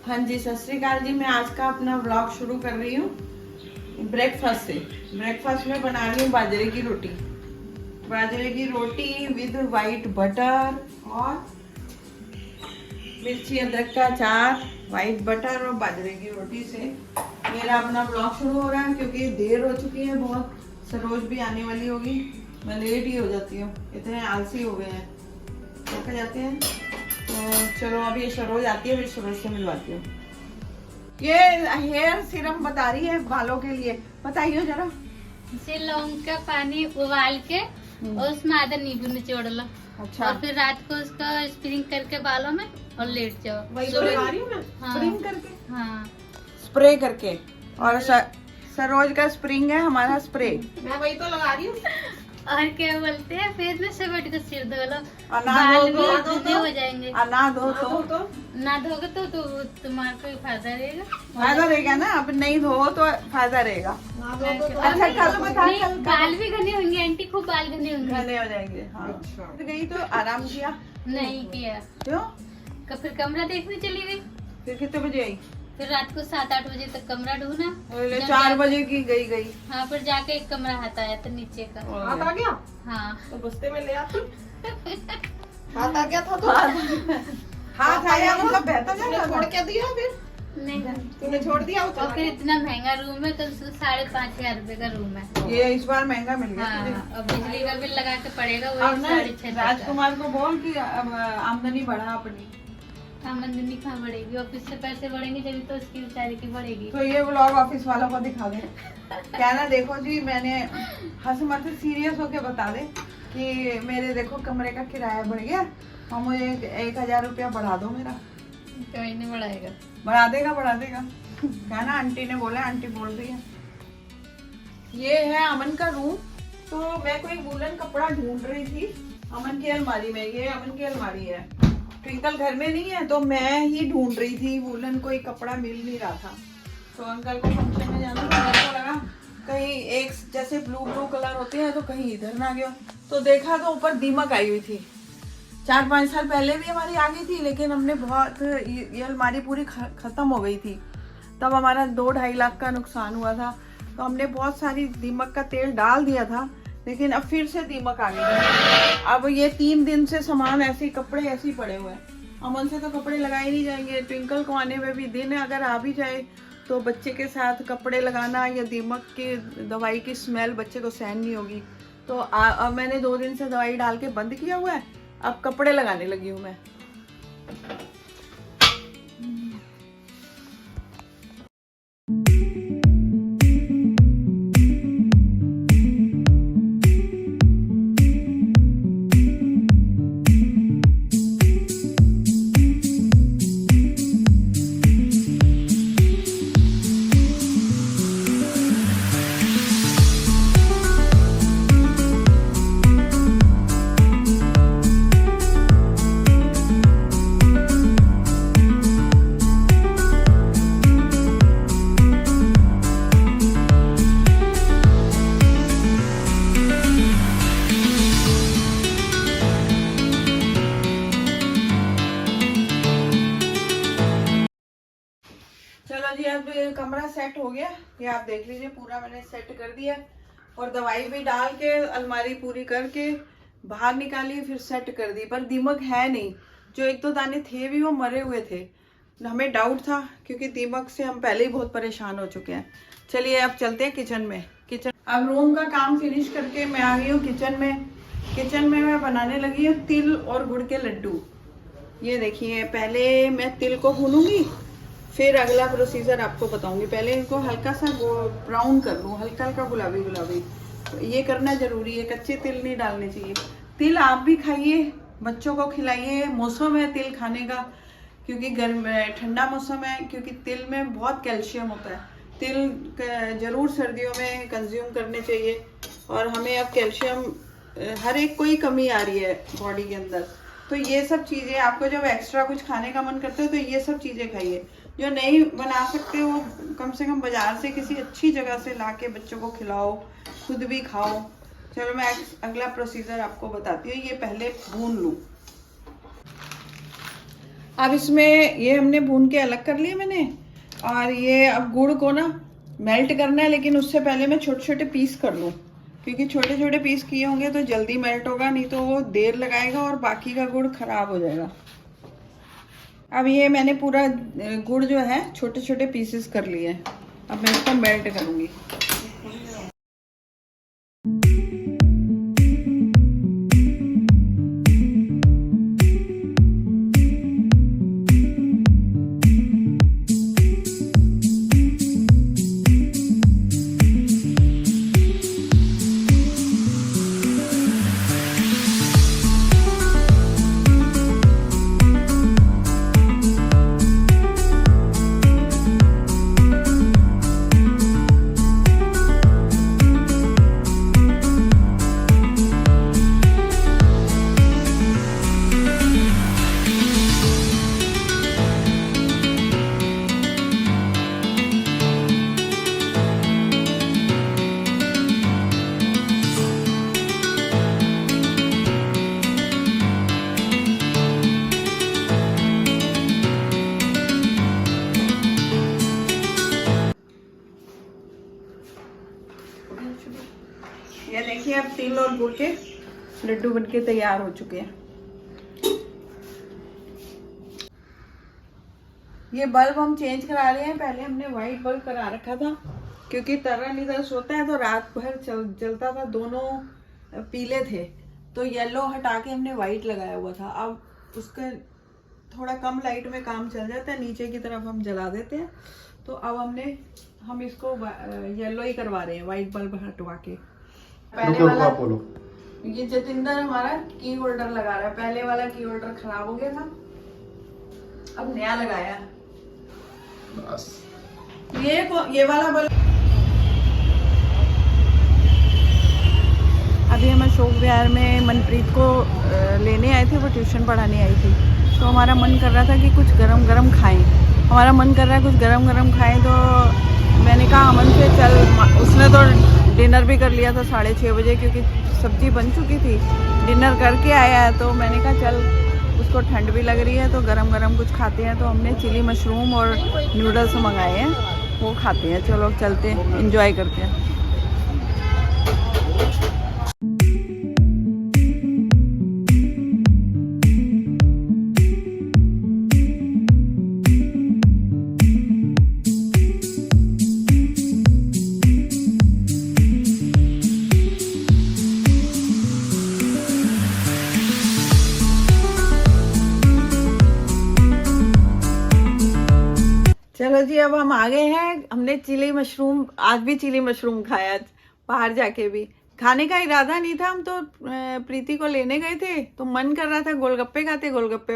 हाँ जी, सत श्री अकाल जी। मैं आज का अपना व्लॉग शुरू कर रही हूँ ब्रेकफास्ट से। ब्रेकफास्ट में बना रही हूँ बाजरे की रोटी। बाजरे की रोटी विद वाइट बटर और मिर्ची अदरक का अचार, वाइट बटर और बाजरे की रोटी से मेरा अपना व्लॉग शुरू हो रहा है। क्योंकि देर हो चुकी है बहुत, सरोज भी आने वाली होगी, मैं लेट ही हो जाती हूँ, इतने आलसी हो गए हैं, थक जाते हैं। तो चलो अभी सरोज आती है, फिर सरोज से मिलवाती हूँ। ये हेयर सीरम बता रही है बालों के लिए, बताइए जरा। इसे लौंग का पानी उबाल के और उसमें आधा नींबू निचोड़ लो। अच्छा, और फिर रात को उसका स्प्रिंग करके बालों में और लेट जाओ। वही तो लगा रही हूँ मैं, हाँ। स्प्रिंग करके, हाँ, स्प्रे करके। और सरोज का स्प्रिंग है, हमारा स्प्रे। मैं वही तो लगा रही हूँ। और क्या बोलते हैं, फेस में सब को सिर धो लो, और ना बाल धो भी तो धुले हो जाएंगे। और ना धो तो ना धोगे तो तुम्हारे को ही फायदा रहेगा। फायदा रहेगा ना, अब नहीं धो तो फायदा रहेगा। अच्छा कल बता, नहीं, कल बाल भी घने होंगे आंटी, खूब बाल घने होंगे। घने हो जाएंगे। हाँ, तो गई तो आराम किया नहीं किया, क्यों? फिर कमरा देखने चली गई। फिर कितने बजे आई? फिर रात को 7-8 बजे तक कमरा ढूंढा। 4 बजे की गई। हाँ, फिर जाके एक कमरा हाथ आया था नीचे का। हाथ आ गया हाँ, तो बस्ते में ले आती। हाथ आ गया था तो हाथ आया मतलब बेहतर तूने है। छोड़ के दिया फिर? नहीं। तूने छोड़ दिया वो और चला फिर गया? इतना महंगा रूम है, तो 5,500 रुपए का रूम है। ये इस बार महंगा मिल गया तुझे। हाँ, और बिजली का बिल लगा के पड़ेगा अब वही ना 6,500 का। राजकुमार को बोल कि अब आमदनी बढ़ा अपनी। आमदनी कहाँ बढ़ेगी, ऑफिस से पैसे बढ़ेंगे जब तो उसकी बेचारी की बढ़ेगी। तो ये व्लॉग ऑफिस वालों को दिखा दे, कहना देखो जी मैंने हंस मत सीरियस होके बता दे कि मेरे देखो कमरे का किराया बढ़ गया और मुझे 1,000 रुपया बढ़ा दो मेरा। कोई नहीं बढ़ाएगा। बढ़ा देगा कहना आंटी ने बोला, आंटी बोल रही है। ये है अमन का रूम। तो मैं कोई वूलन कपड़ा ढूंढ रही थी अमन की अलमारी में। ये अमन की अलमारी है, ट्विंकल घर में नहीं है तो मैं ही ढूंढ रही थी, वूलन कोई कपड़ा मिल नहीं रहा था। तो अंकल को फंक्शन में जाना था, मेरे को लगा कहीं एक जैसे ब्लू कलर होते हैं तो कहीं इधर ना गया। तो देखा तो ऊपर दीमक आई हुई थी। 4-5 साल पहले भी हमारी आ गई थी, लेकिन हमने बहुत ये अलमारी पूरी खत्म हो गई थी, तब हमारा 2-2.5 लाख का नुकसान हुआ था। तो हमने बहुत सारी दीमक का तेल डाल दिया था, लेकिन अब फिर से दीमक आ गई। अब ये 3 दिन से सामान ऐसे कपड़े ऐसे ही पड़े हुए हैं। अमन से तो कपड़े लगाए नहीं जाएंगे, ट्विंकल को आने में भी दिन है, अगर आ भी जाए तो बच्चे के साथ कपड़े लगाना या दीमक की दवाई की स्मेल बच्चे को सहन नहीं होगी। तो अब मैंने 2 दिन से दवाई डाल के बंद किया हुआ है, अब कपड़े लगाने लगी हूँ मैं। चलो जी, अब कमरा सेट हो गया, ये आप देख लीजिए, पूरा मैंने सेट कर दिया और दवाई भी डाल के अलमारी पूरी करके बाहर निकाली, फिर सेट कर दी। पर दीमक है नहीं, जो 1-2 दाने थे भी वो मरे हुए थे। हमें डाउट था क्योंकि दीमक से हम पहले ही बहुत परेशान हो चुके हैं। चलिए अब चलते हैं किचन में। अब रूम का काम फिनिश करके मैं आ गई हूँ किचन में। किचन में मैं बनाने लगी हूँ तिल और गुड़ के लड्डू। ये देखिए, पहले मैं तिल को भूनूंगी, फिर अगला प्रोसीजर आपको बताऊंगी। पहले इनको हल्का सा ब्राउन कर लूँ, हल्का हल्का गुलाबी। तो ये करना जरूरी है, कच्चे तिल नहीं डालने चाहिए। तिल आप भी खाइए, बच्चों को खिलाइए। मौसम है तिल खाने का, क्योंकि ठंडा मौसम है, क्योंकि तिल में बहुत कैल्शियम होता है। तिल जरूर सर्दियों में कंज्यूम करने चाहिए। और हमें अब कैल्शियम हर एक कोई कमी आ रही है बॉडी के अंदर। तो ये सब चीज़ें, आपको जब एक्स्ट्रा कुछ खाने का मन करता है तो ये सब चीज़ें खाइए। जो नहीं बना सकते वो कम से कम बाजार से किसी अच्छी जगह से ला के बच्चों को खिलाओ, खुद भी खाओ। चलो मैं अगला प्रोसीजर आपको बताती हूँ। ये पहले भून लूँ। अब इसमें ये हमने भून के अलग कर लिए मैंने, और ये अब गुड़ को ना मेल्ट करना है, लेकिन उससे पहले मैं छोटे छोटे पीस कर लूँ, क्योंकि छोटे छोटे पीस किए होंगे तो जल्दी मेल्ट होगा, नहीं तो वो देर लगाएगा और बाकी का गुड़ खराब हो जाएगा। अब ये मैंने पूरा गुड़ जो है छोटे छोटे पीसेस कर लिए हैं, अब मैं इसको मेल्ट करूँगी। ये देखिए अब तिल और गुड़ के लड्डू बनके तैयार हो चुके हैं। ये बल्ब हम चेंज करा रहे हैं, पहले हमने वाइट बल्ब करा रखा था, क्योंकि तरन इधर सोता है तो रात भर जलता था, दोनों पीले थे, तो येलो हटा के हमने वाइट लगाया हुआ था। अब उसका थोड़ा कम लाइट में काम चल जाता है, नीचे की तरफ हम जला देते हैं, तो अब हम इसको येलो ही करवा रहे हैं, वाइट बल्ब हटवा के। पहले वाला ये जतिंदर हमारा की होल्डर लगा रहा है, पहले वाला की होल्डर खराब हो गया था, अब नया लगाया बस। ये वाला बल्ब अभी हम अशोक विहार में मनप्रीत को लेने आए थे, वो ट्यूशन पढ़ाने आई थी, तो हमारा मन कर रहा था कि कुछ गरम गरम खाएं, हमारा मन कर रहा है कुछ गरम गरम खाएं, तो मैंने कहा अमन से चल, उसने तो डिनर भी कर लिया था 6:30 बजे, क्योंकि सब्जी बन चुकी थी, डिनर करके आया है, तो मैंने कहा चल, उसको ठंड भी लग रही है तो गरम गरम कुछ खाते हैं, तो हमने चिली मशरूम और नूडल्स मंगाए हैं, वो खाते हैं। चलो चलते हैं, एंजॉय करते हैं। चलो जी, अब हम आ गए हैं, हमने चिली मशरूम, आज भी चिली मशरूम खाया, बाहर जाके भी। खाने का इरादा नहीं था, हम तो प्रीति को लेने गए थे, तो मन कर रहा था गोलगप्पे खाते, गोलगप्पे